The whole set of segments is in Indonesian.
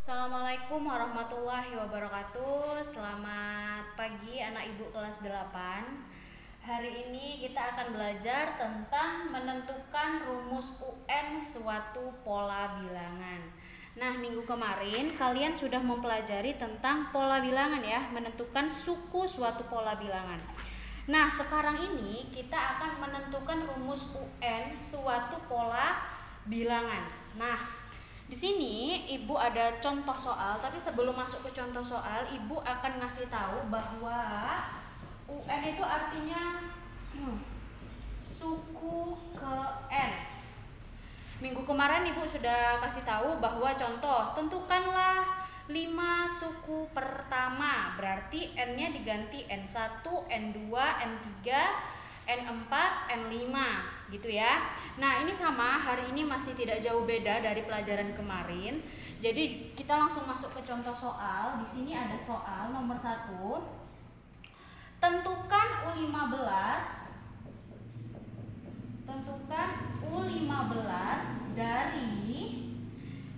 Assalamualaikum warahmatullahi wabarakatuh. Selamat pagi anak ibu kelas 8. Hari ini kita akan belajar tentang menentukan rumus UN suatu pola bilangan. Nah, minggu kemarin kalian sudah mempelajari tentang pola bilangan ya, menentukan suku suatu pola bilangan. Nah, sekarang ini kita akan menentukan rumus UN suatu pola bilangan. Nah, di sini ibu ada contoh soal, tapi sebelum masuk ke contoh soal, ibu akan ngasih tahu bahwa UN itu artinya suku ke N. Minggu kemarin ibu sudah kasih tahu bahwa contoh, tentukanlah 5 suku pertama, berarti N-nya diganti N1, N2, N3, N4, N5 gitu ya. Nah, ini sama, hari ini masih tidak jauh beda dari pelajaran kemarin. Jadi, kita langsung masuk ke contoh soal. Di sini ada soal nomor 1. Tentukan U15. Tentukan U15 dari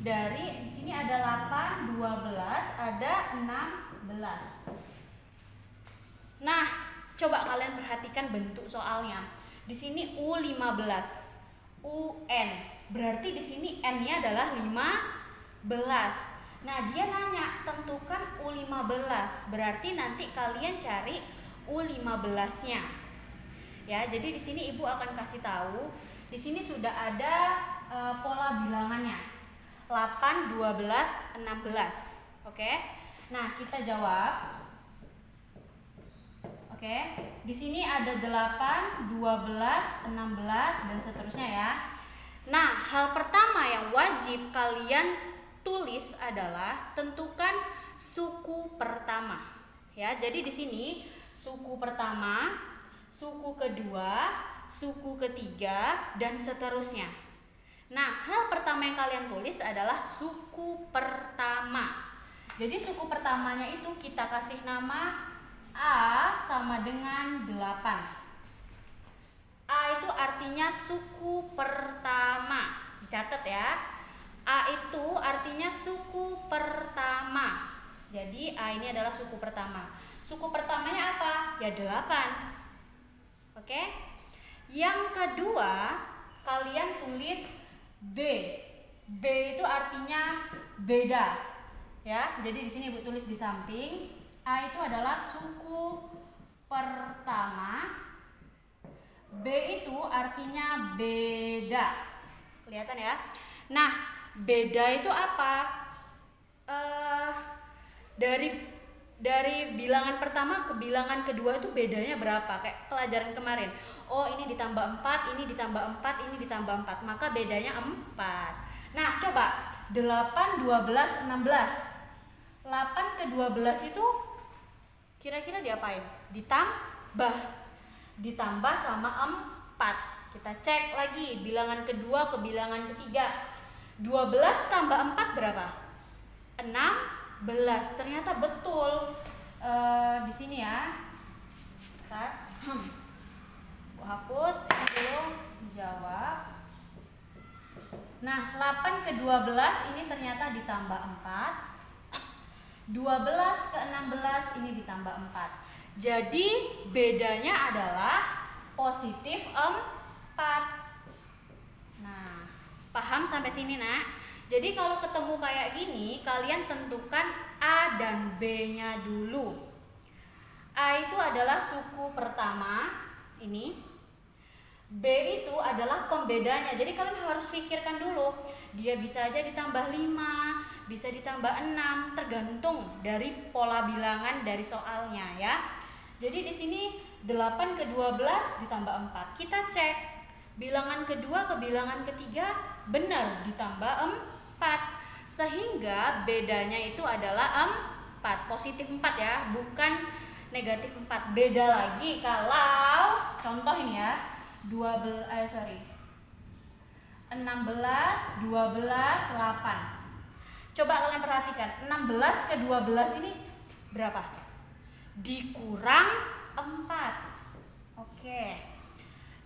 di sini ada 8, 12, ada 16. Nah, coba kalian perhatikan bentuk soalnya. Di sini U15, UN. Berarti di sini N-nya adalah 15. Nah, dia nanya tentukan U15. Berarti nanti kalian cari U15-nya. Ya, jadi di sini ibu akan kasih tahu. Di sini sudah ada pola bilangannya. 8, 12, 16. Oke? Nah, kita jawab. Oke, di sini ada 8, 12, 16 dan seterusnya ya. Nah, hal pertama yang wajib kalian tulis adalah tentukan suku pertama. Ya, jadi di sini suku pertama, suku kedua, suku ketiga dan seterusnya. Nah, hal pertama yang kalian tulis adalah suku pertama. Jadi suku pertamanya itu kita kasih nama A sama dengan 8. A itu artinya suku pertama. Dicatat ya. A itu artinya suku pertama. Jadi A ini adalah suku pertama. Suku pertamanya apa? Ya 8. Oke? Yang kedua, kalian tulis B. B itu artinya beda. Ya, jadi di sini Ibu tulis di samping. A itu adalah suku pertama. B itu artinya beda. Kelihatan ya? Nah, beda itu apa? Dari bilangan pertama ke bilangan kedua itu bedanya berapa? Kayak pelajaran kemarin. Oh, ini ditambah 4, ini ditambah 4, ini ditambah 4. Maka bedanya 4. Nah, coba 8, 12, 16. 8 ke 12 itu kira-kira diapain? Ditambah sama 4. Kita cek lagi bilangan kedua ke bilangan ketiga. 12 tambah 4 berapa? 16. Ternyata betul. Di sini ya. Bentar. Aku hapus ini dulu. Jawab. Nah, 8 ke 12 ini ternyata ditambah 4. 12 ke 16 ini ditambah 4. Jadi bedanya adalah positif 4. Nah, paham sampai sini nak? Jadi kalau ketemu kayak gini, kalian tentukan A dan B-nya dulu. A itu adalah suku pertama, ini. B itu adalah pembedanya. Jadi kalian harus pikirkan dulu. Dia bisa aja ditambah 5, bisa ditambah 6, tergantung dari pola bilangan dari soalnya ya. Jadi di sini 8 ke 12 ditambah 4. Kita cek bilangan kedua ke bilangan ketiga benar ditambah 4. Sehingga bedanya itu adalah 4, positif 4 ya, bukan negatif 4. Beda lagi kalau contoh ini ya. 16, 12, 8. Coba kalian perhatikan, 16 ke 12 ini berapa? Dikurang 4. Oke.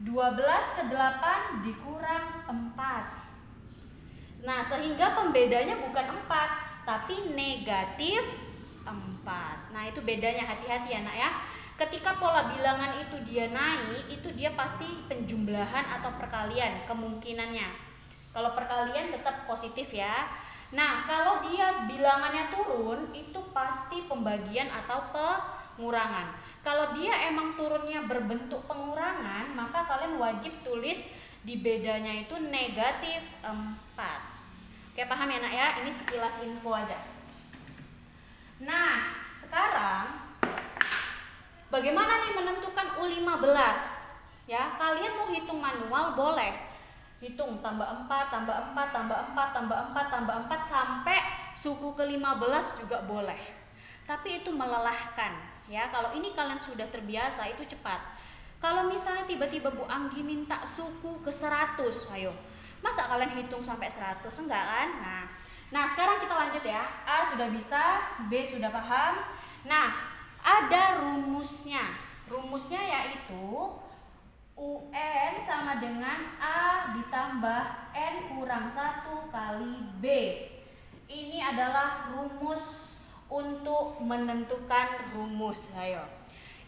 12 ke 8 dikurang 4. Nah, sehingga pembedanya bukan 4, tapi negatif 4. Nah, itu bedanya, hati-hati ya nak ya. Ketika pola bilangan itu dia naik, itu dia pasti penjumlahan atau perkalian kemungkinannya. Kalau perkalian tetap positif ya. Nah, kalau dia bilangannya turun, itu pasti pembagian atau pengurangan. Kalau dia emang turunnya berbentuk pengurangan, maka kalian wajib tulis di bedanya itu negatif 4. Oke, paham ya nak ya? Ini sekilas info aja. Nah, sekarang bagaimana nih menentukan U15? Ya, kalian mau hitung manual boleh. Hitung tambah 4, tambah 4, tambah 4, tambah 4, tambah 4 sampai suku ke-15 juga boleh. Tapi itu melelahkan ya. Kalau ini kalian sudah terbiasa itu cepat. Kalau misalnya tiba-tiba Bu Anggi minta suku ke 100, ayo. Masa kalian hitung sampai 100? Enggak kan? Nah, sekarang kita lanjut ya. A sudah bisa, B sudah paham. Nah, ada rumusnya. Rumusnya yaitu UN sama dengan A ditambah N kurang 1 kali B. Ini adalah rumus untuk menentukan rumus. Ayo.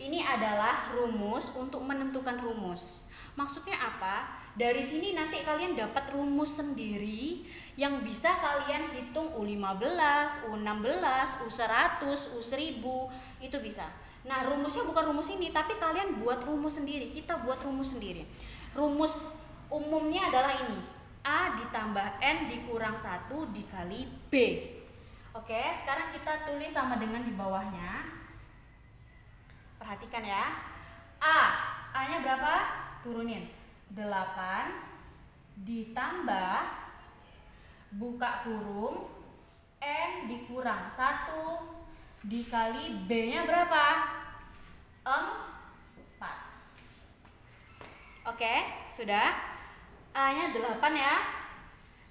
Ini adalah rumus untuk menentukan rumus. Maksudnya apa? Dari sini nanti kalian dapat rumus sendiri yang bisa kalian hitung U15, U16, U100, U1000, itu bisa. Nah, rumusnya bukan rumus ini, tapi kalian buat rumus sendiri. Kita buat rumus sendiri. Rumus umumnya adalah ini. A ditambah N dikurang 1 dikali B. Oke, sekarang kita tulis sama dengan di bawahnya. Perhatikan ya. A-nya berapa? Turunin. 8 ditambah buka kurung N dikurang 1 dikali B-nya berapa? 4. Oke, sudah. A-nya 8 ya.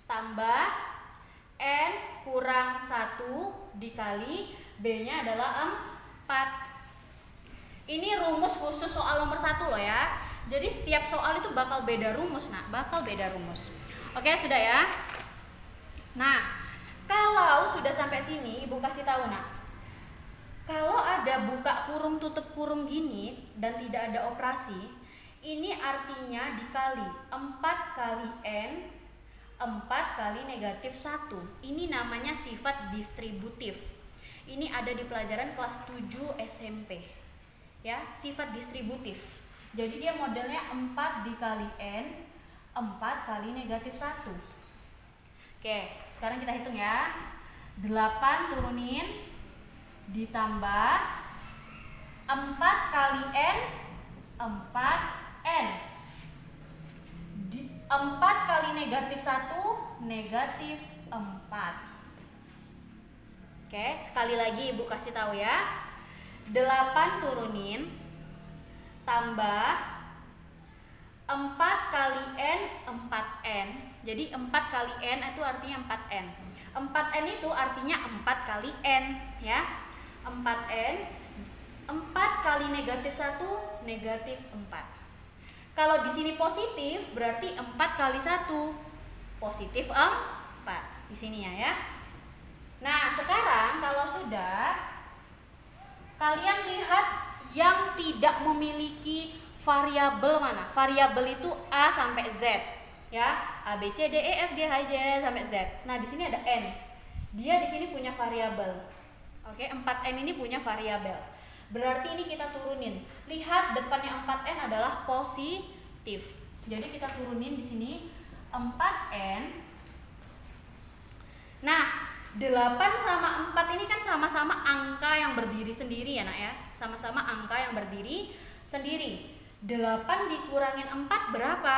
Tambah N kurang 1 dikali B-nya adalah 4. Ini rumus khusus soal nomor 1 loh ya. Jadi setiap soal itu bakal beda rumus, nak, bakal beda rumus. Oke, sudah ya. Nah, kalau sudah sampai sini, Ibu kasih tahu, nak. Kalau ada buka kurung tutup kurung gini dan tidak ada operasi, ini artinya dikali 4 kali N 4 kali negatif 1. Ini namanya sifat distributif. Ini ada di pelajaran kelas 7 SMP. Ya, sifat distributif. Jadi dia modelnya 4 dikali N 4 kali negatif 1. Oke, sekarang kita hitung ya. 8 turunin ditambah 4 kali N 4N 4 kali negatif 1 negatif 4. Oke, sekali lagi Ibu kasih tahu ya. 8 turunin tambah 4 kali N 4N. Jadi 4 kali N itu artinya 4N. 4N itu artinya 4 kali N ya. 4N 4 kali negatif 1 negatif 4. Kalau di sini positif berarti 4 kali 1 positif 4 di sini ya. Nah, sekarang kalau sudah, kalian lihat yang tidak memiliki variabel mana? Variabel itu A sampai Z ya. A B C D E F G H I J sampai Z. Nah, di sini ada N. Dia di sini punya variabel. Oke, 4N ini punya variabel. Berarti ini kita turunin. Lihat depannya 4N adalah positif. Jadi kita turunin di sini 4N. Nah, 8 sama 4 ini kan sama-sama angka yang berdiri sendiri ya nak ya. Sama-sama angka yang berdiri sendiri. 8 dikurangin 4 berapa?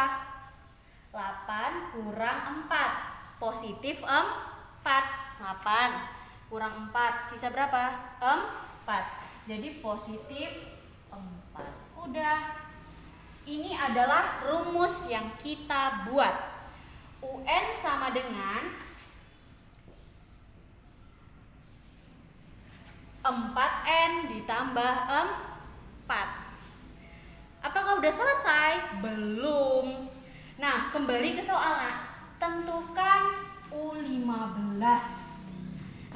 8 kurang 4 positif 4. 8 kurang 4 sisa berapa? 4. Jadi positif 4. Udah. Ini adalah rumus yang kita buat. UN sama dengan 4N ditambah 4. Apakah udah selesai? Belum. Nah, kembali ke soal, nak. Tentukan U15.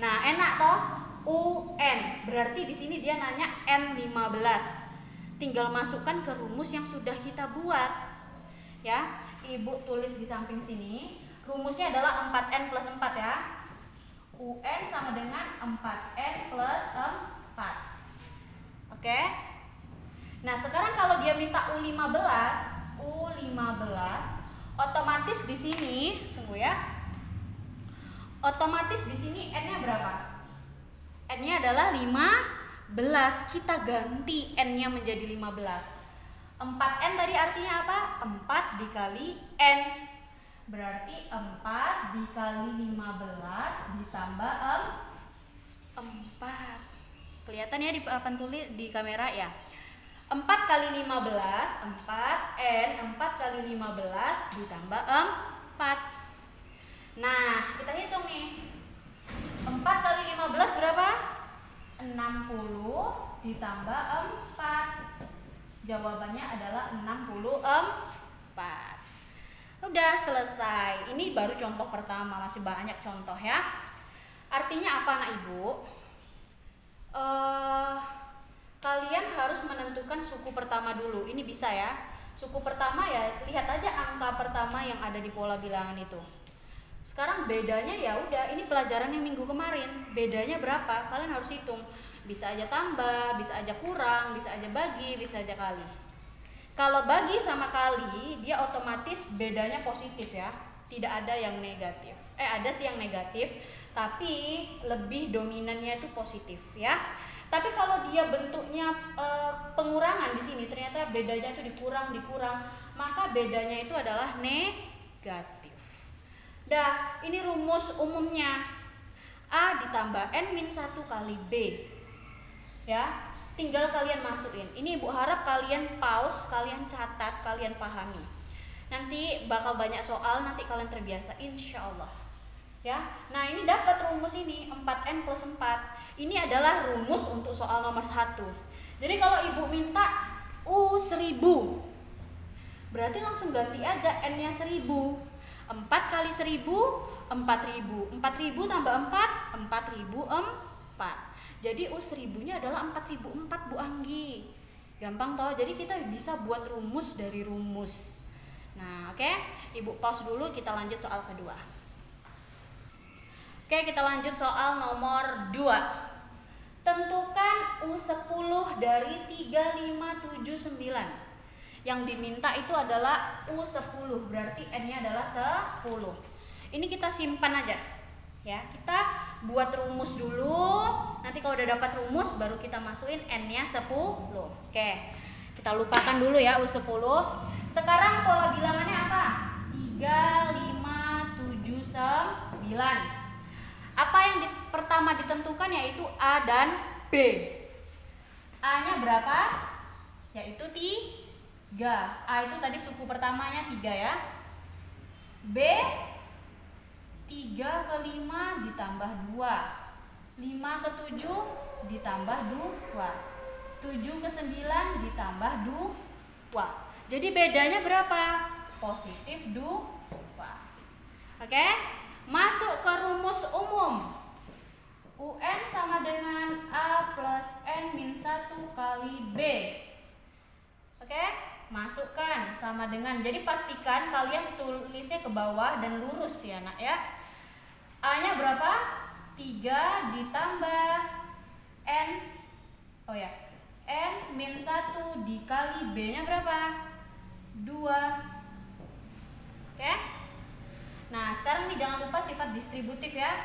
Nah, enak toh? UN. Berarti di sini dia nanya N15. Tinggal masukkan ke rumus yang sudah kita buat. Ya, Ibu tulis di samping sini. Rumusnya adalah 4N plus 4 ya. UN sama dengan 4N plus 4. Oke? Nah, sekarang kalau dia minta U15, otomatis di sini, tunggu ya. Otomatis di sini N-nya berapa? N-nya adalah 15. Kita ganti N-nya menjadi 15. 4N tadi artinya apa? 4 dikali N. Berarti 4 dikali 15 ditambah 4. Kelihatan ya di papan tulis di kamera ya. 4 kali 15, 4N, 4 kali 15 ditambah 4. Nah, kita hitung nih. 4 kali 15 berapa? 60 ditambah 4. Jawabannya adalah 64. Udah selesai. Ini baru contoh pertama, masih banyak contoh ya. Artinya apa anak ibu? Kalian harus menentukan suku pertama dulu. Ini bisa ya. Suku pertama ya, lihat aja angka pertama yang ada di pola bilangan itu. Sekarang bedanya ya udah, ini pelajaran yang minggu kemarin. Bedanya berapa? Kalian harus hitung. Bisa aja tambah, bisa aja kurang, bisa aja bagi, bisa aja kali. Kalau bagi sama kali, dia otomatis bedanya positif ya. Tidak ada yang negatif. Ada sih yang negatif, tapi lebih dominannya itu positif ya. Tapi kalau dia bentuknya pengurangan di sini, ternyata bedanya itu dikurang, maka bedanya itu adalah negatif. Dah, ini rumus umumnya. A ditambah N-1 kali B. Ya, tinggal kalian masukin. Ini Ibu harap kalian pause, kalian catat, kalian pahami. Nanti bakal banyak soal, nanti kalian terbiasa, insya Allah. Ya, nah ini dapat rumus ini 4N plus 4. Ini adalah rumus untuk soal nomor 1. Jadi kalau Ibu minta U1000, berarti langsung ganti aja N-nya 1000. 4 kali 1000, 4000. 4000 tambah 4, 4004. Jadi U1000-nya adalah 4004 Bu Anggi. Gampang toh? Jadi kita bisa buat rumus dari rumus. Nah, oke. Ibu pause dulu, kita lanjut soal kedua. Oke, kita lanjut soal nomor 2. Tentukan U10 dari 3579. Yang diminta itu adalah U10, berarti N-nya adalah 10. Ini kita simpan aja. Ya, kita buat rumus dulu. Nanti kalau udah dapat rumus baru kita masukin N-nya 10. Oke. Kita lupakan dulu ya U10. Sekarang pola bilangannya apa? 3, 5, 7, 9. Apa yang pertama ditentukan yaitu A dan B. A-nya berapa? Yaitu 3. A itu tadi suku pertamanya 3 ya. B 3 ke 5 ditambah 2. 5 ke 7 ditambah 2. 7 ke 9 ditambah 2. Jadi bedanya berapa? Positif 2. Oke? Masuk ke rumus umum. UN sama dengan A plus N-1 kali B. Oke? Masukkan sama dengan. Jadi pastikan kalian tulisnya ke bawah dan lurus ya nak ya. A-nya berapa? 3 ditambah N. Oh ya. N-1 dikali B-nya berapa? 2. Oke? Nah, sekarang nih jangan lupa sifat distributif ya.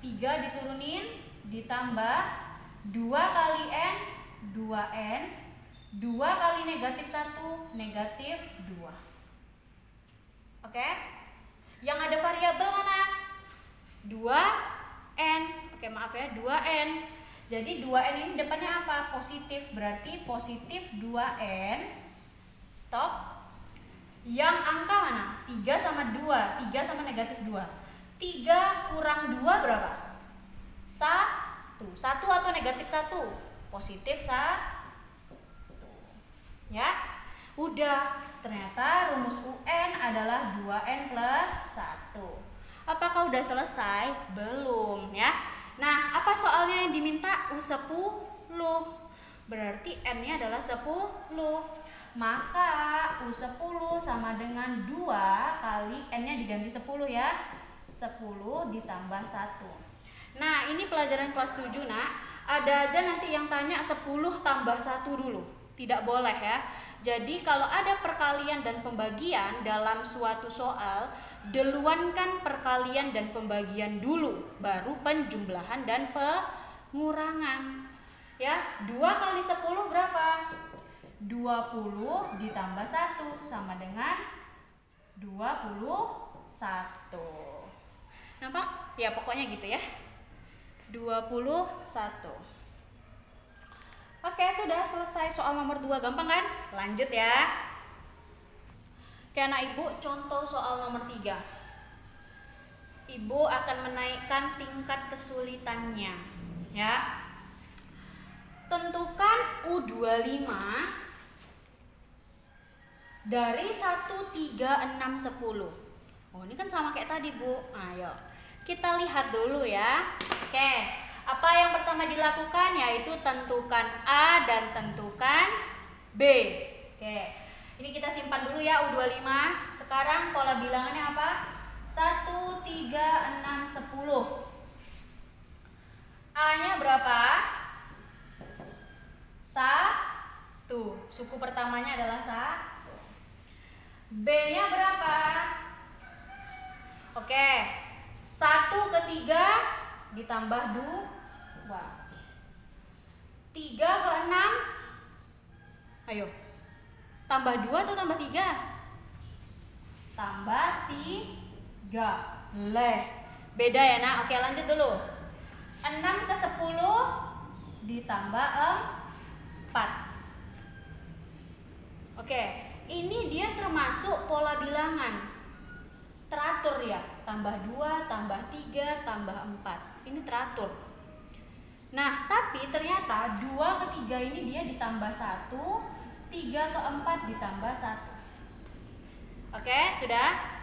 3 diturunin ditambah 2 kali N, 2N, 2 kali negatif 1, negatif 2. Oke? Yang ada variabel mana? 2N. Oke, maaf ya, 2N. Jadi 2N ini depannya apa? Positif, berarti positif 2N. Stop. Yang angka mana? 3 sama 2. 3 sama negatif 2. 3 kurang 2 berapa? 1. 1 atau negatif 1? Positif 1. Ya. Udah. Ternyata rumus UN adalah 2N plus 1. Apakah udah selesai? Belum ya. soalnya yang diminta U10? Berarti N-nya adalah 10. Maka U10 sama dengan 2 kali N-nya diganti 10 ya. 10 ditambah 1. Nah, ini pelajaran kelas 7, Nak. Ada aja nanti yang tanya 10 tambah 1 dulu. Tidak boleh ya. Jadi kalau ada perkalian dan pembagian dalam suatu soal, duluankan perkalian dan pembagian dulu, baru penjumlahan dan pengurangan. Ya, 2 kali 10 berapa? 20 ditambah 1 sama dengan 21. Nampak? Ya, pokoknya gitu ya. 21. Oke, sudah selesai soal nomor 2. Gampang kan? Lanjut ya. Oke, anak ibu, contoh soal nomor 3. Ibu akan menaikkan tingkat kesulitannya. Ya. Tentukan U25 dari 1, 3, 6, 10. Oh, ini kan sama kayak tadi, Bu. Ayo, kita lihat dulu ya. Oke, apa yang pertama dilakukan? Yaitu tentukan A dan tentukan B. Oke, ini kita simpan dulu ya U25. Sekarang pola bilangannya apa? 1, 3, 6, 10. A-nya berapa? 1. Suku pertamanya adalah 1. B-nya berapa? Oke, 1 ke 3 ditambah 2. 3 ke 6. Ayo, tambah 2 atau tambah 3? Tambah 3. Leh, beda ya, Nak. Oke, lanjut dulu. 6 ke 10 ditambah 4. Oke, ini dia termasuk pola bilangan teratur ya. Tambah 2, tambah 3, tambah 4. Ini teratur. Nah, tapi ternyata 2 ke 3 ini dia ditambah 1, 3 ke 4 ditambah 1. Oke, sudah?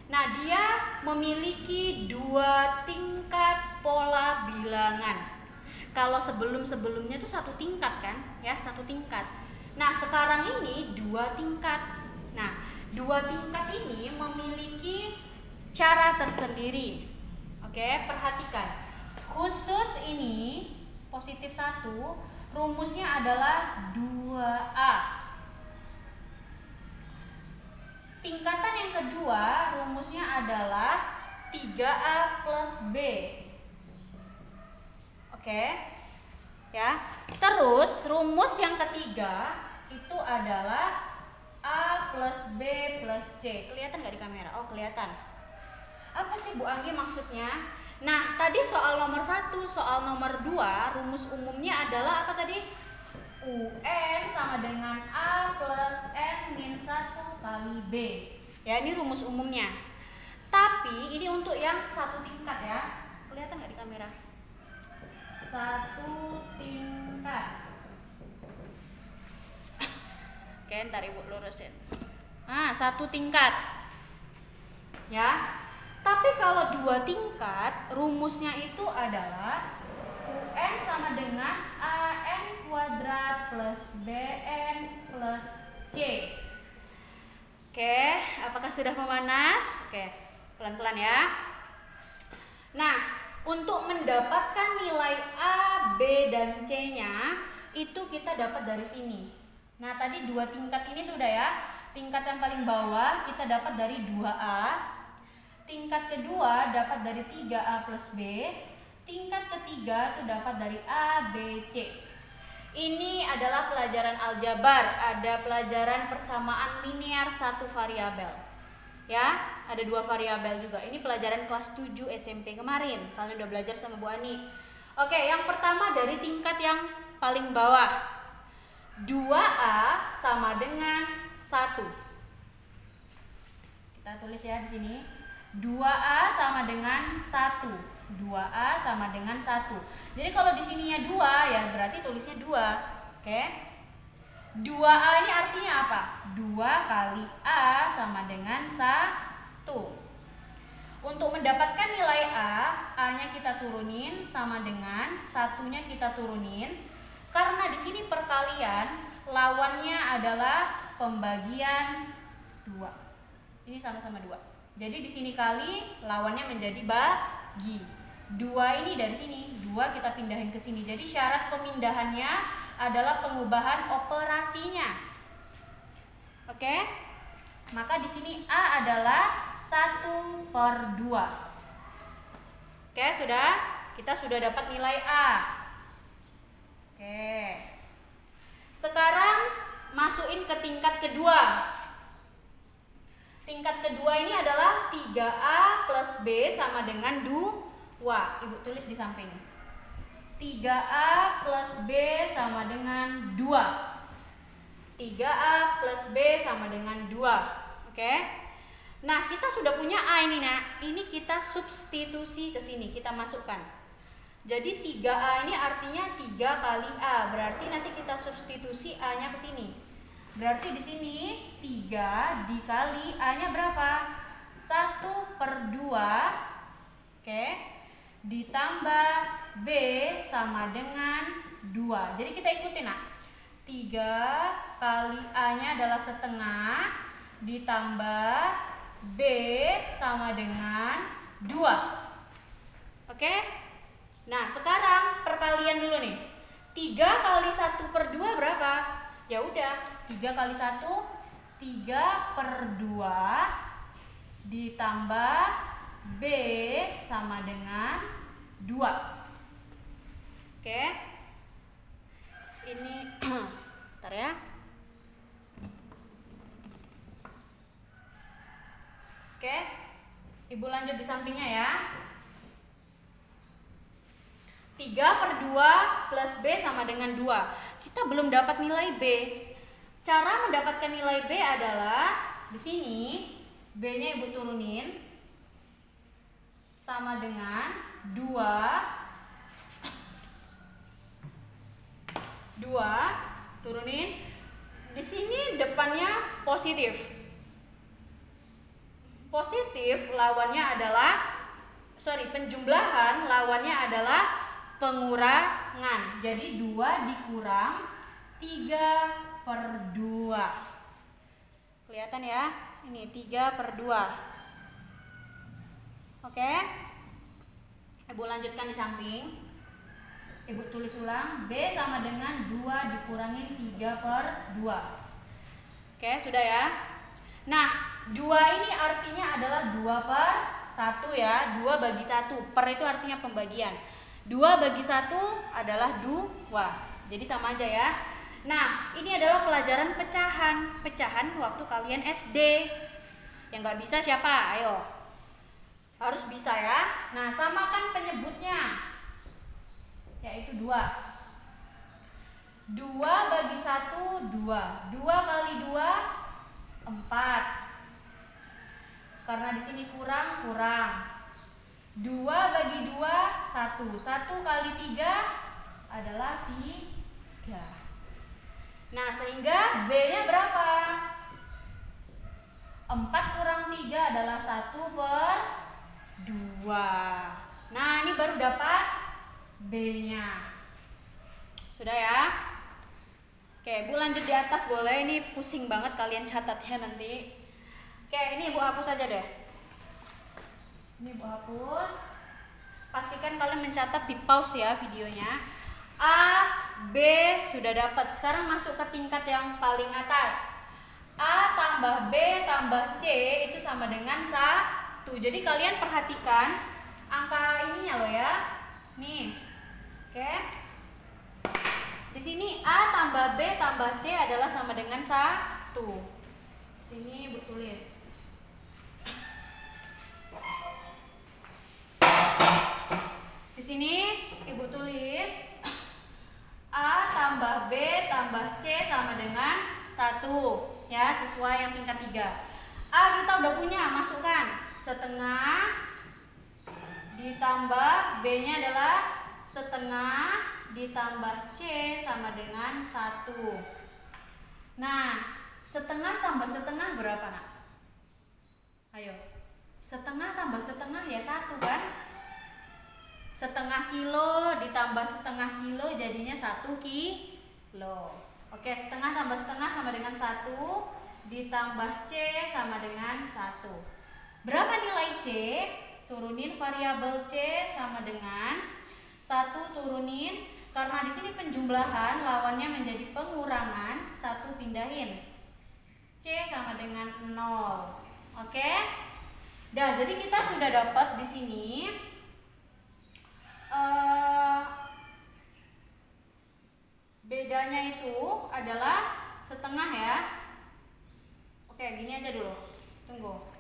Nah, dia memiliki 2 tingkat pola bilangan. Kalau sebelum-sebelumnya itu 1 tingkat kan? Ya, 1 tingkat. Nah, sekarang ini 2 tingkat. Nah, 2 tingkat ini memiliki cara tersendiri. Oke, perhatikan. Khusus ini positif 1, rumusnya adalah 2A. Tingkatan yang kedua, rumusnya adalah 3A plus B. Oke, ya. Terus rumus yang ketiga itu adalah A plus B plus C. Kelihatan nggak di kamera? Oh, kelihatan. Apa sih Bu Anggi maksudnya? Nah, tadi soal nomor 1, soal nomor 2, rumus umumnya adalah apa tadi? UN sama dengan A plus N min 1 kali B. Ya, ini rumus umumnya. Tapi ini untuk yang 1 tingkat ya. Kelihatan nggak di kamera? 1 tingkat. Oke, ntar Ibu lurusin. Nah, 1 tingkat. Ya. Tapi kalau 2 tingkat, rumusnya itu adalah UN sama dengan AN kuadrat plus BN plus C. Oke, apakah sudah memanas? Oke, pelan-pelan ya. Nah, untuk mendapatkan nilai A, B, dan C-nya, itu kita dapat dari sini. Nah, tadi 2 tingkat ini sudah ya. Tingkat yang paling bawah kita dapat dari 2A. Tingkat kedua dapat dari 3A plus B. Tingkat ketiga itu dapat dari A, B, C. Ini adalah pelajaran aljabar. Ada pelajaran persamaan linear 1 variabel. Ya, ada 2 variabel juga. Ini pelajaran kelas 7 SMP kemarin. Kalian udah belajar sama Bu Ani. Oke, yang pertama dari tingkat yang paling bawah. 2A sama dengan 1. Kita tulis ya di sini. 2A sama dengan 1. 2A sama dengan 1. Jadi kalau di sininya 2 ya berarti tulisnya 2. Oke. 2A ini artinya apa? 2 kali A sama dengan 1. Untuk mendapatkan nilai A-nya kita turunin sama dengan 1-nya kita turunin. Karena di sini perkalian, lawannya adalah pembagian 2. Ini sama-sama 2. Jadi di sini kali, lawannya menjadi bagi. 2 ini dari sini, 2 kita pindahin ke sini. Jadi syarat pemindahannya adalah pengubahan operasinya. Oke? Maka di sini A adalah 1/2. Oke, sudah? Kita sudah dapat nilai A. Oke. Sekarang masukin ke tingkat kedua. Tingkat kedua ini adalah 3A plus B sama dengan 2. Ibu tulis di samping. 3A plus B sama dengan 2. 3A plus B sama dengan 2. Oke. Nah, kita sudah punya A ini, Nak. Ini kita substitusi ke sini, kita masukkan. Jadi 3A ini artinya 3 kali A. Berarti nanti kita substitusi A-nya ke sini. Berarti di sini 3 dikali A-nya berapa? 1/2. Oke. Ditambah B sama dengan 2. Jadi kita ikutin, Nak. 3 kali A-nya adalah setengah ditambah B sama dengan 2. Oke? Nah, sekarang perkalian dulu nih. 3 kali 1/2 berapa? Ya udah, 3 kali 1 3/2 ditambah B sama dengan 2. Oke. Ini bentar ya. Oke. Ibu lanjut di sampingnya ya. 3/2 plus B sama dengan 2. Kita belum dapat nilai B. Cara mendapatkan nilai B adalah di sini B-nya Ibu turunin sama dengan 2 turunin. Di sini depannya positif. Positif lawannya adalah penjumlahan lawannya adalah pengurangan. Jadi 2 dikurang 3/2. Kelihatan ya? Ini 3/2. Oke? Ibu lanjutkan di samping. Ibu tulis ulang. B sama dengan 2 dikurangin 3/2. Oke, sudah ya? Nah, 2 ini artinya adalah 2/1 ya. 2 bagi 1. Per itu artinya pembagian. 2 bagi 1 adalah 2. Jadi sama aja ya. Nah, ini adalah pelajaran pecahan. Pecahan waktu kalian SD. Yang nggak bisa siapa? Ayo. Harus bisa ya. Nah, samakan penyebutnya. Yaitu 2. 2 bagi 1, 2. 2 kali 2, 4. Karena di sini kurang. 2 bagi 2, 1. 1 kali 3 /3. Nah, sehingga B-nya berapa? 4 kurang 3 adalah 1/2. Nah, ini baru dapat B-nya. Sudah ya? Oke, Bu lanjut di atas boleh. Ini pusing banget kalian catat ya nanti. Oke, ini Ibu hapus aja deh. Ini Ibu hapus. Pastikan kalian mencatat, di pause ya videonya. A, B sudah dapat. Sekarang masuk ke tingkat yang paling atas. A tambah B tambah C itu sama dengan 1. Jadi kalian perhatikan angka ininya loh ya. Nih. Oke. Di sini A tambah B tambah C adalah sama dengan 1. Sini Ibu tulis. Di sini Ibu tulis A tambah B tambah C sama dengan 1 ya, sesuai yang tingkat 3. A kita udah punya, masukkan setengah ditambah B-nya adalah setengah ditambah C sama dengan 1. Nah, setengah tambah setengah berapa, Nak? Ayo. setengah tambah setengah ya 1 kan. Setengah kilo ditambah setengah kilo jadinya 1 kilo. Oke, setengah tambah setengah sama dengan 1, ditambah C sama dengan 1. Berapa nilai C? Turunin variabel C sama dengan 1 turunin, karena di sini penjumlahan lawannya menjadi pengurangan, 1 pindahin. C sama dengan 0. Oke? Nah, jadi kita sudah dapat di sini bedanya itu adalah setengah ya. Oke, gini aja dulu. Tunggu.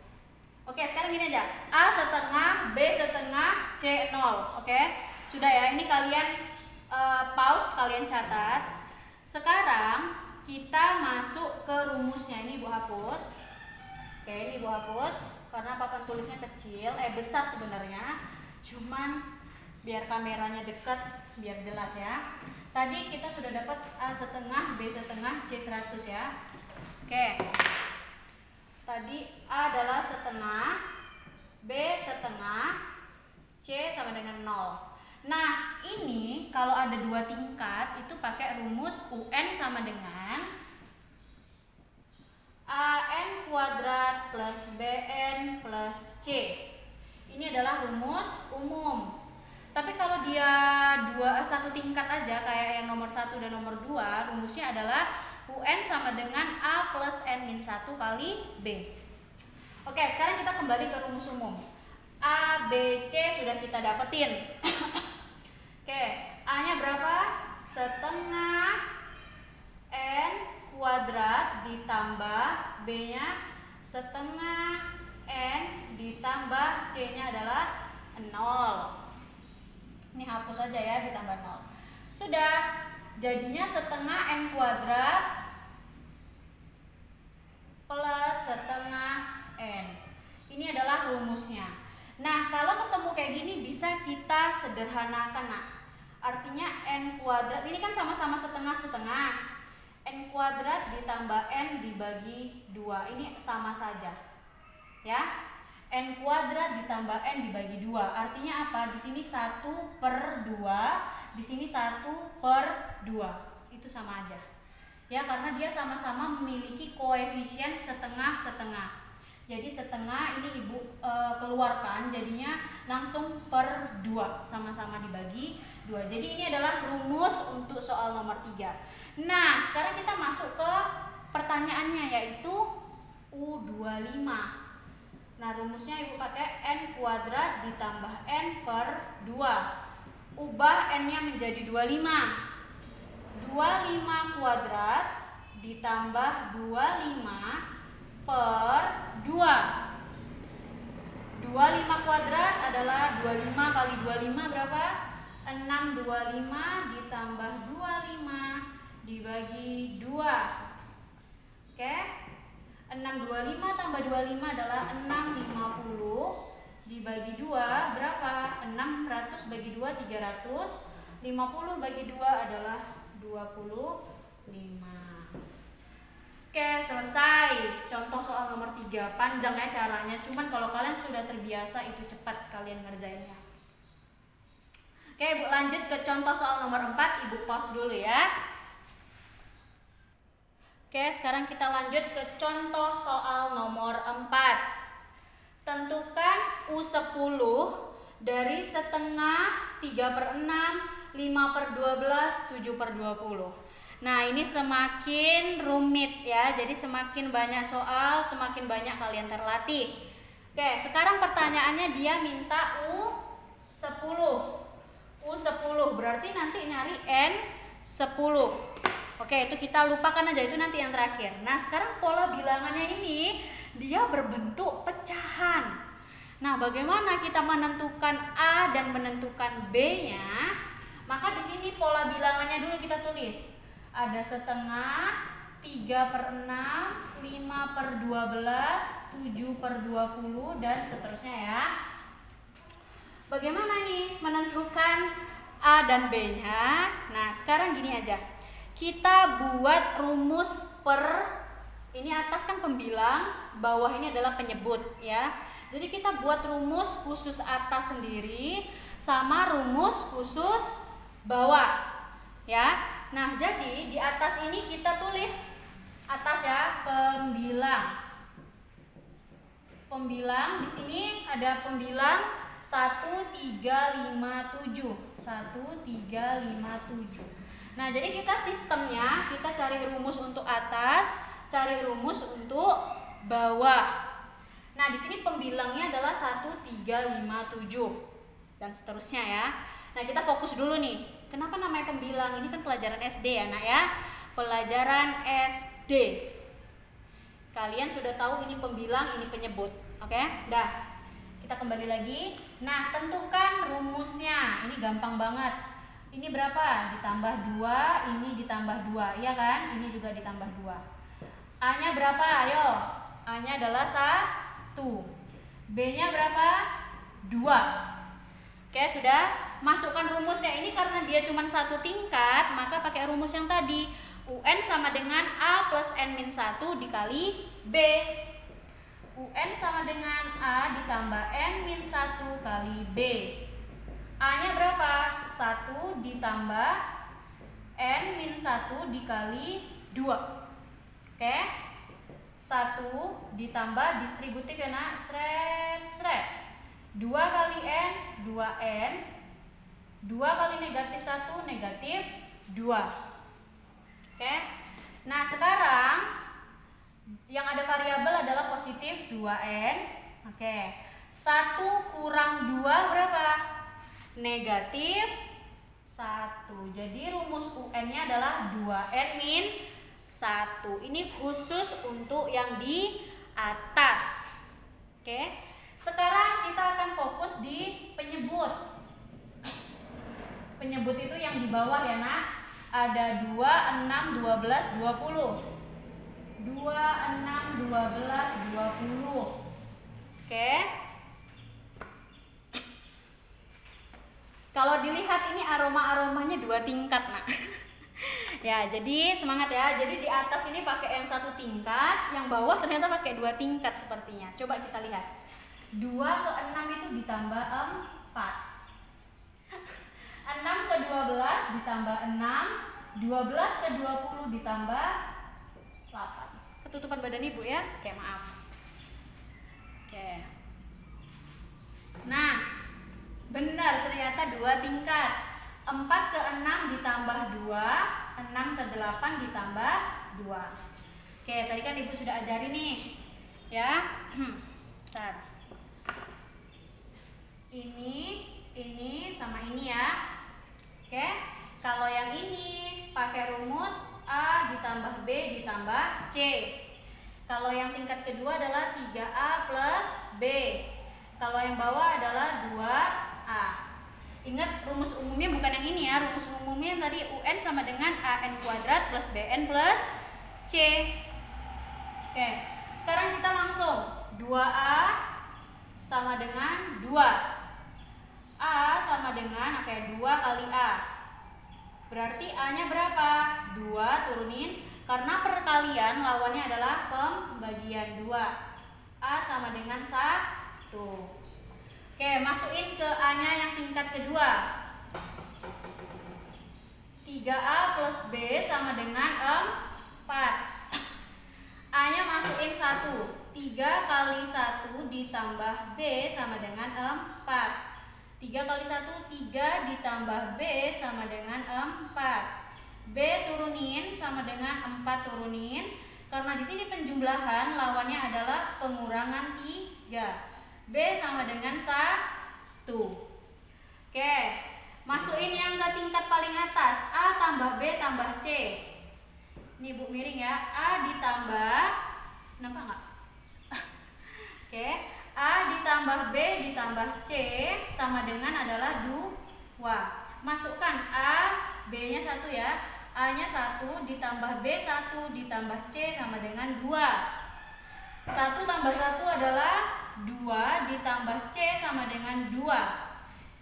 Oke, sekarang gini aja. A setengah, B setengah, C 0. Oke, sudah ya. Ini kalian pause, kalian catat. Sekarang kita masuk ke rumusnya. Ini Ibu hapus. Oke, ini Ibu hapus karena papan tulisnya kecil, besar sebenarnya. Cuman biar kameranya dekat, biar jelas ya. Tadi kita sudah dapat A setengah, B setengah, C 100 ya. Oke. Tadi A adalah setengah, B setengah, C sama dengan 0. Nah, ini kalau ada 2 tingkat itu pakai rumus UN sama dengan AN kuadrat plus BN plus C. Ini adalah rumus umum. Tapi kalau dia 1 tingkat aja kayak yang nomor 1 dan nomor 2, rumusnya adalah UN sama dengan A plus N-1 kali B. Oke, sekarang kita kembali ke rumus umum. A, B, C sudah kita dapetin. Oke, A-nya berapa? Setengah N kuadrat ditambah B-nya setengah N ditambah C-nya adalah 0. Ini hapus aja ya, ditambah 0. Sudah, jadinya setengah N kuadrat plus setengah N. Ini adalah rumusnya. Nah, kalau ketemu kayak gini bisa kita sederhanakan. Nah, artinya N kuadrat, ini kan sama-sama setengah-setengah. N kuadrat ditambah N dibagi 2. Ini sama saja. Ya. N kuadrat ditambah N dibagi 2. Artinya apa? Di sini 1/2, di sini 1/2. Itu sama aja. Ya, karena dia sama-sama memiliki koefisien setengah-setengah. Jadi setengah ini Ibu keluarkan, jadinya langsung per 2, sama-sama dibagi 2. Jadi ini adalah rumus untuk soal nomor 3. Nah, sekarang kita masuk ke pertanyaannya, yaitu U25. Nah, rumusnya Ibu pakai N kuadrat ditambah N per 2. Ubah N-nya menjadi 25. 25 kuadrat ditambah 25 per 2. 25 kuadrat adalah 25 kali 25 berapa? 625 ditambah 25 dibagi 2. Oke? 625 tambah 25 adalah 650 dibagi 2 berapa? 600 bagi 2 300. 50 bagi 2 adalah 25. Oke, selesai contoh soal nomor 3. Panjang ya caranya, cuman kalau kalian sudah terbiasa itu cepat kalian ngerjainnya. Oke, Ibu lanjut ke contoh soal nomor 4. Ibu pause dulu ya. Oke, sekarang kita lanjut ke contoh soal nomor 4. Tentukan U10 dari setengah, 3/6, 5/12, 7/20. Nah, ini semakin rumit ya. Jadi semakin banyak soal, semakin banyak kalian terlatih. Oke, sekarang pertanyaannya dia minta U10. U10 berarti nanti nyari N10. Oke, itu kita lupakan aja, itu nanti yang terakhir. Nah, sekarang pola bilangannya ini dia berbentuk pecahan. Nah, bagaimana kita menentukan A dan menentukan B-nya? Maka di sini pola bilangannya dulu kita tulis. Ada setengah, 3/6, 5/12, 7/20 dan seterusnya ya. Bagaimana nih menentukan A dan B-nya? Nah, sekarang gini aja. Kita buat rumus per, ini atas kan pembilang, bawah ini adalah penyebut ya. Jadi kita buat rumus khusus atas sendiri sama rumus khusus bawah ya. Nah, jadi di atas ini kita tulis atas ya, pembilang. Pembilang di sini ada pembilang 1357. 1357. Nah, jadi kita sistemnya kita cari rumus untuk atas, cari rumus untuk bawah. Nah, di sini pembilangnya adalah 1357 dan seterusnya ya. Nah, kita fokus dulu nih. Kenapa namanya pembilang? Ini kan pelajaran SD ya, Nak ya. Pelajaran SD. Kalian sudah tahu ini pembilang, ini penyebut. Oke? Dah. Kita kembali lagi. Nah, tentukan rumusnya. Ini gampang banget. Ini berapa? Ditambah 2, ini ditambah 2, iya kan? Ini juga ditambah 2. A-nya berapa? Ayo. A-nya adalah 1. B-nya berapa? 2. Oke, sudah. Masukkan rumusnya. Ini karena dia cuma satu tingkat, maka pakai rumus yang tadi. UN sama dengan A plus N-1 dikali B. UN sama dengan A ditambah N-1 kali B. A-nya berapa? 1 ditambah N-1 dikali 2. Oke? 1 ditambah distributif ya, Nak. Sret. 2 kali N, 2N. 2 kali negatif 1, negatif 2. Oke? Nah, sekarang yang ada variabel adalah positif 2N. Oke. 1 kurang 2 berapa? Negatif 1. Jadi rumus UN-nya adalah 2N min 1. Ini khusus untuk yang di atas. Oke. Sekarang kita akan fokus di penyebut. Penyebut itu yang di bawah ya, Nak. Ada 2, 6, 12, 20. 2, 6, 12, 20. Oke. Kalau dilihat ini aroma-aromanya 2 tingkat, Nak. Ya, jadi semangat ya. Jadi di atas ini pakai yang 1 tingkat, yang bawah ternyata pakai 2 tingkat sepertinya. Coba kita lihat. 2 ke 6 itu ditambah 4. 6 ke 12 ditambah 6. 12 ke 20 ditambah 8. Ketutupan badan Ibu ya. Oke, maaf. Oke. Nah, benar ternyata 2 tingkat. 4 ke 6 ditambah 2, 6 ke 8 ditambah 2. Oke, tadi kan Ibu sudah ajari nih. Ya. Bentar. Ini sama ini ya. Oke. Kalau yang ini pakai rumus A ditambah B ditambah C. Kalau yang tingkat kedua adalah 3A plus B. Kalau yang bawah adalah 2A. Ingat rumus umumnya bukan yang ini ya. Rumus umumnya tadi UN sama dengan AN kuadrat plus BN plus C. Oke. Sekarang kita langsung 2A sama dengan 2. A sama dengan 2 kali A. Berarti A-nya berapa? 2 turunin. Karena perkalian lawannya adalah pembagian 2. A sama dengan 1. Oke, masukin ke A-nya yang tingkat kedua. 3A plus B sama dengan 4. A-nya masukin 1. 3 kali 1 ditambah B sama dengan 4. 3 kali 1, 3 ditambah B sama dengan 4. B turunin sama dengan 4 turunin. Karena di sini penjumlahan lawannya adalah pengurangan 3. B sama dengan 1. Oke, masukin yang ke tingkat paling atas. A tambah B tambah C. Ini Bu miring ya. A ditambah, kenapa enggak? Oke, A ditambah B ditambah C sama dengan adalah 2. Masukkan A, B-nya 1 ya. A-nya 1 ditambah B 1 ditambah C sama dengan 2. 1 tambah 1 adalah 2 ditambah C sama dengan 2.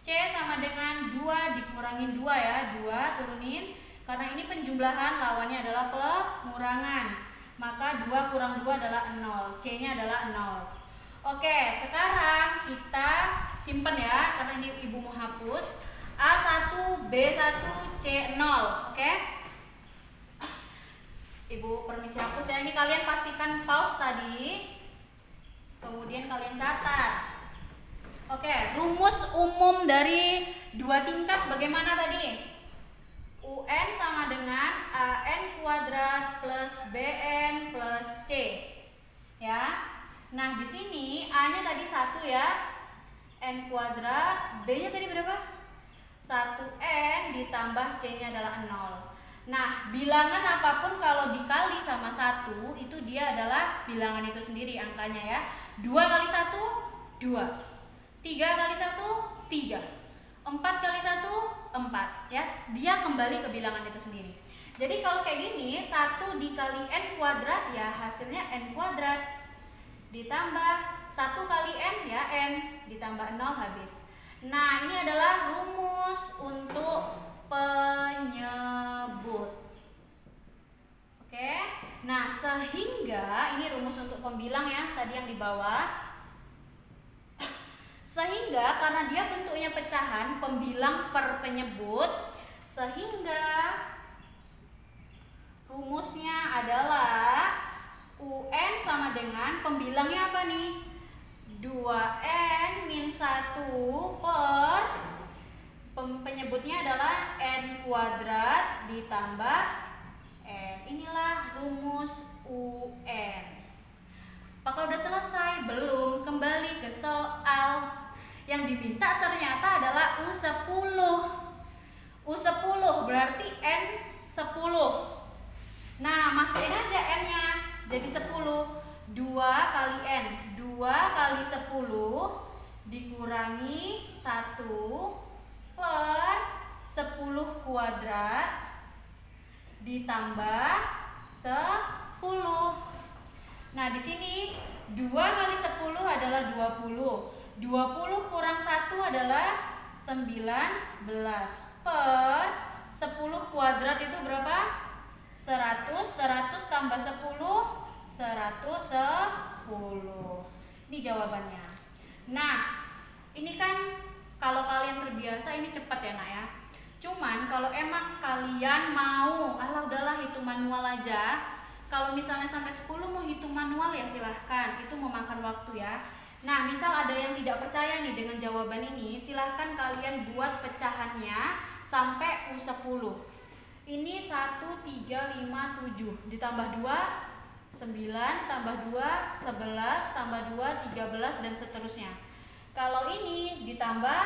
C sama dengan 2 dikurangin 2 ya. 2 turunin. Karena ini penjumlahan lawannya adalah pengurangan. Maka 2 kurang 2 adalah 0. C-nya adalah 0. Oke, sekarang kita simpen ya, karena ini ibu mau hapus. A1, B1, C0. Oke. Ibu permisi hapus ya. Ini kalian pastikan pause tadi. Kemudian kalian catat. Oke, rumus umum dari dua tingkat bagaimana tadi? UN sama dengan AN kuadrat plus BN plus C. Ya. Nah, di sini A-nya tadi 1 ya. N kuadrat, B-nya tadi berapa? 1N ditambah C-nya adalah 0. Nah, bilangan apapun kalau dikali sama 1, itu dia adalah bilangan itu sendiri angkanya ya. 2 kali 1, 2. 3 kali 1, 3. 4 kali 1, 4 ya. Dia kembali ke bilangan itu sendiri. Jadi kalau kayak gini, 1 dikali N kuadrat ya hasilnya N kuadrat. Ditambah 1 kali N ya N, ditambah 0 habis. Nah, ini adalah rumus untuk penyebut. Oke. Nah, sehingga ini rumus untuk pembilang ya, tadi yang di bawah. Sehingga karena dia bentuknya pecahan, pembilang per penyebut, sehingga rumusnya adalah UN sama dengan pembilangnya apa nih? 2N min 1 per penyebutnya adalah N kuadrat ditambah N. Inilah rumus UN. Apakah udah selesai? Belum. Kembali ke soal. Yang diminta ternyata adalah U10. U10 berarti N10. Nah, masukin aja N-nya. Jadi 10, 2 kali N, 2 kali 10 dikurangi 1 per 10 kuadrat ditambah 10. Nah, di sini 2 kali 10 adalah 20. 20 kurang 1 adalah 19 per 10 kuadrat itu berapa? 100, 100 tambah 10, 110. Ini jawabannya. Nah, ini kan kalau kalian terbiasa ini cepat ya nak ya. Cuman kalau emang kalian mau, udahlah hitung manual aja. Kalau misalnya sampai 10 mau hitung manual ya silahkan, itu memakan waktu ya. Nah, misal ada yang tidak percaya nih dengan jawaban ini, silahkan kalian buat pecahannya sampai U10. Ini 1, 3, 5, 7 ditambah 2, 9 tambah 2, 11 tambah 2, 13 dan seterusnya. Kalau ini ditambah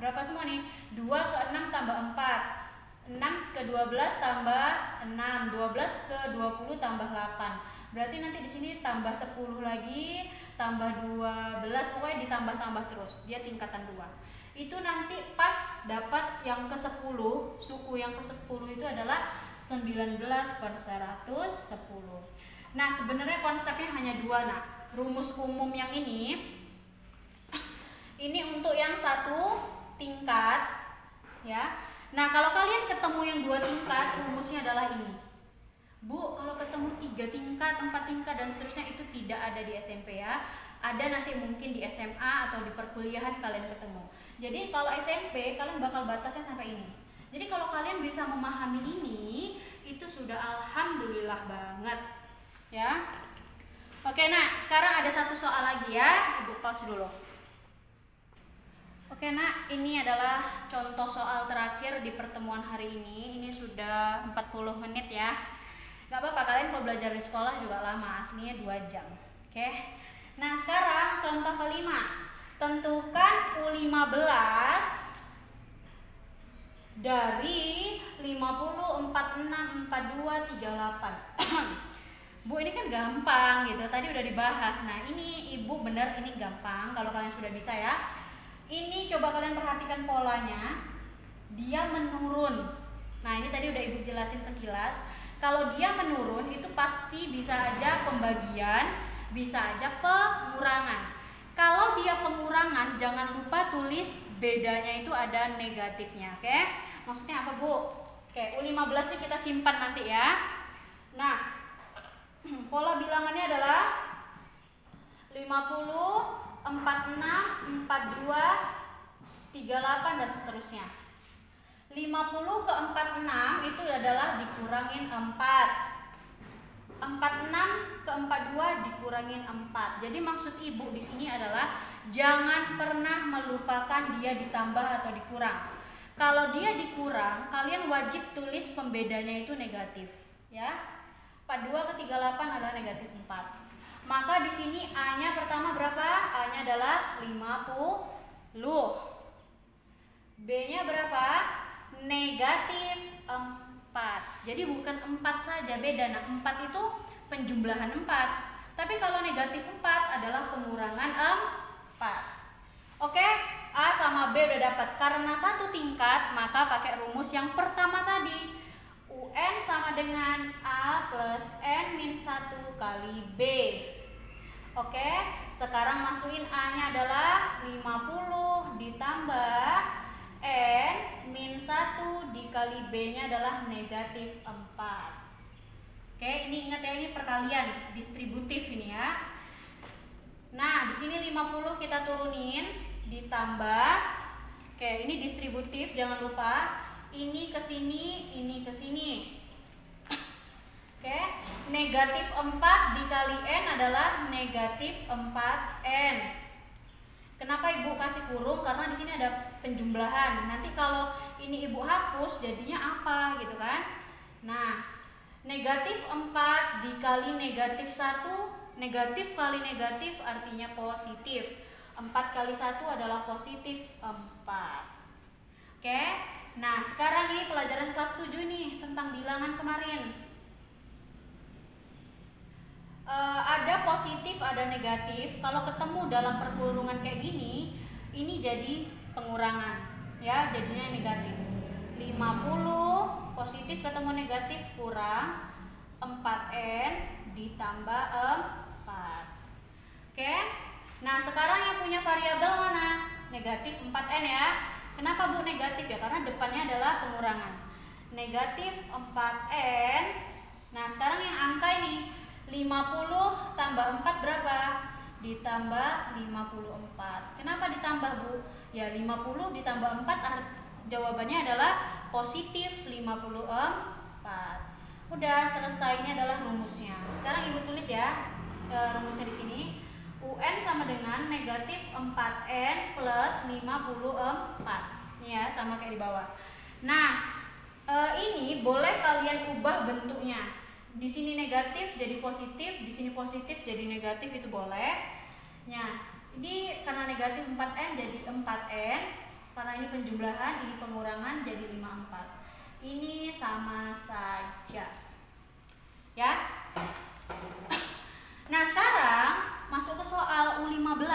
berapa semua nih? 2 ke 6 tambah 4, 6 ke 12 tambah 6, 12 ke 20 tambah 8. Berarti nanti di sini tambah 10 lagi, tambah 12, pokoknya ditambah-tambah terus. Dia tingkatan 2. Itu nanti pas dapat yang ke-10, suku yang ke-10 itu adalah 19 per 110. Nah, sebenarnya konsepnya hanya 2 nak. Rumus umum yang ini untuk yang 1 tingkat ya. Nah, kalau kalian ketemu yang 2 tingkat, rumusnya adalah ini. Bu, kalau ketemu 3 tingkat, 4 tingkat dan seterusnya itu tidak ada di SMP ya. Ada nanti mungkin di SMA atau di perkuliahan kalian ketemu. Jadi kalau SMP kalian bakal batasnya sampai ini. Jadi kalau kalian bisa memahami ini, itu sudah alhamdulillah banget ya. Oke, nah sekarang ada satu soal lagi ya. Ibu pause dulu. Oke nak, ini adalah contoh soal terakhir di pertemuan hari ini. Ini sudah 40 menit ya. Gak apa-apa, kalian kalau belajar di sekolah juga lama, aslinya 2 jam. Oke. Nah, sekarang contoh kelima. Tentukan U15 dari 50, 46, 42, 38. Bu, ini kan gampang gitu. Tadi udah dibahas. Nah, ini Ibu bener ini gampang kalau kalian sudah bisa ya. Ini coba kalian perhatikan polanya. Dia menurun. Nah, ini tadi udah Ibu jelasin sekilas. Kalau dia menurun itu pasti bisa aja pembagian, bisa aja pengurangan. Kalau dia pengurangan, jangan lupa tulis bedanya itu ada negatifnya, oke? Maksudnya apa, Bu? Oke, U15 ini kita simpan nanti ya. Nah, pola bilangannya adalah 50 46, 42, 38 dan seterusnya. 50 ke 46 itu adalah dikurangin 4. 46 ke 42 dikurangin 4. Jadi maksud ibu di sini adalah jangan pernah melupakan dia ditambah atau dikurang. Kalau dia dikurang, kalian wajib tulis pembedanya itu negatif, ya. 42 ke 38 adalah negatif 4. Maka di sini A-nya pertama berapa? A-nya adalah 50. B-nya berapa? Negatif 4. Jadi bukan 4 saja, beda. Nah, 4 itu penjumlahan 4. Tapi kalau negatif 4 adalah pengurangan 4. Oke, A sama B udah dapat. Karena satu tingkat, maka pakai rumus yang pertama tadi. UN sama dengan A plus N min 1 kali B. Oke, sekarang masukin A-nya adalah 50 ditambah N min 1 dikali B-nya adalah negatif 4. Oke, ini ingat ya, ini perkalian distributif ini ya. Nah, di sini 50 kita turunin ditambah. Oke, ini distributif, jangan lupa. Ini ke sini, ini ke sini. Oke, negatif 4 dikali N adalah negatif 4N. Kenapa ibu kasih kurung? Karena di sini ada penjumlahan. Nanti kalau ini ibu hapus jadinya apa gitu kan? Nah, negatif 4 dikali negatif 1, negatif kali negatif artinya positif. 4 kali 1 adalah positif 4. Oke, nah sekarang ini pelajaran kelas 7 nih tentang bilangan kemarin. Ada positif, ada negatif. Kalau ketemu dalam perkurungan kayak gini, ini jadi pengurangan, ya, jadinya negatif. 50 positif ketemu negatif kurang 4N ditambah 4. Oke. Nah, sekarang yang punya variabel mana? Negatif 4N ya. Kenapa Bu negatif ya? Karena depannya adalah pengurangan. Negatif 4N. Nah, sekarang yang angka ini 50 tambah 4 berapa? Ditambah 54. Kenapa ditambah Bu? Ya 50 ditambah 4 jawabannya adalah positif 54. Udah, selesainya adalah rumusnya. Sekarang Ibu tulis ya rumusnya di sini. UN sama dengan negatif 4N plus 54. Ini ya, sama kayak di bawah. Nah, ini boleh kalian ubah bentuknya. Di sini negatif jadi positif, di sini positif jadi negatif, itu boleh. Nah, ini karena negatif 4N jadi 4N, karena ini penjumlahan, ini pengurangan jadi 54. Ini sama saja. Ya. Nah, sekarang masuk ke soal U15.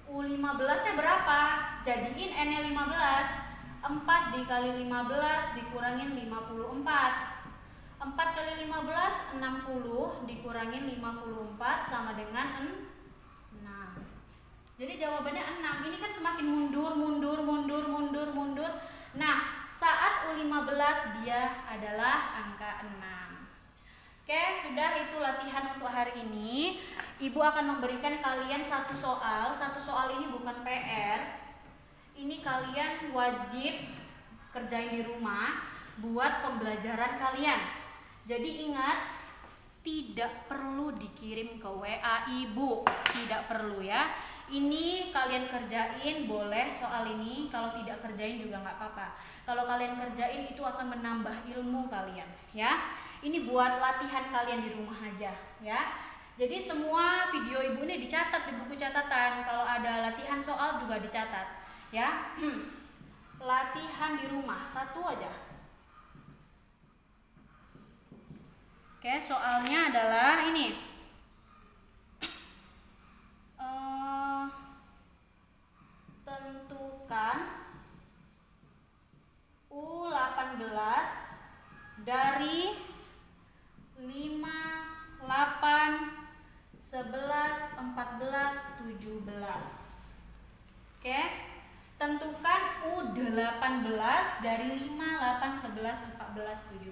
U15-nya berapa? Jadiin N-nya 15. 4 dikali 15 dikurangin 54. 4 kali 15 60 dikurangin 54 sama dengan 6. Jadi jawabannya 6. Ini kan semakin mundur. Nah, saat U15 dia adalah angka 6. Oke, sudah, itu latihan untuk hari ini. Ibu akan memberikan kalian satu soal. Satu soal ini bukan PR. Ini kalian wajib kerjain di rumah buat pembelajaran kalian. Jadi ingat, tidak perlu dikirim ke WA ibu, tidak perlu ya. Ini kalian kerjain boleh soal ini, kalau tidak kerjain juga nggak apa-apa. Kalau kalian kerjain itu akan menambah ilmu kalian ya. Ini buat latihan kalian di rumah aja ya. Jadi semua video ibu ini dicatat di buku catatan. Kalau ada latihan soal juga dicatat ya. Latihan di rumah satu aja. Oke, soalnya adalah ini. Tentukan U18 dari 5, 8, 11, 14, 17. Oke. Tentukan U18 dari 5, 8, 11, 14, 17.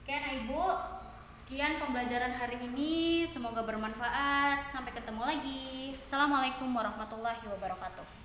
Oke, nah Ibu, Sekian pembelajaran hari ini, semoga bermanfaat. Sampai ketemu lagi. Assalamualaikum warahmatullahi wabarakatuh.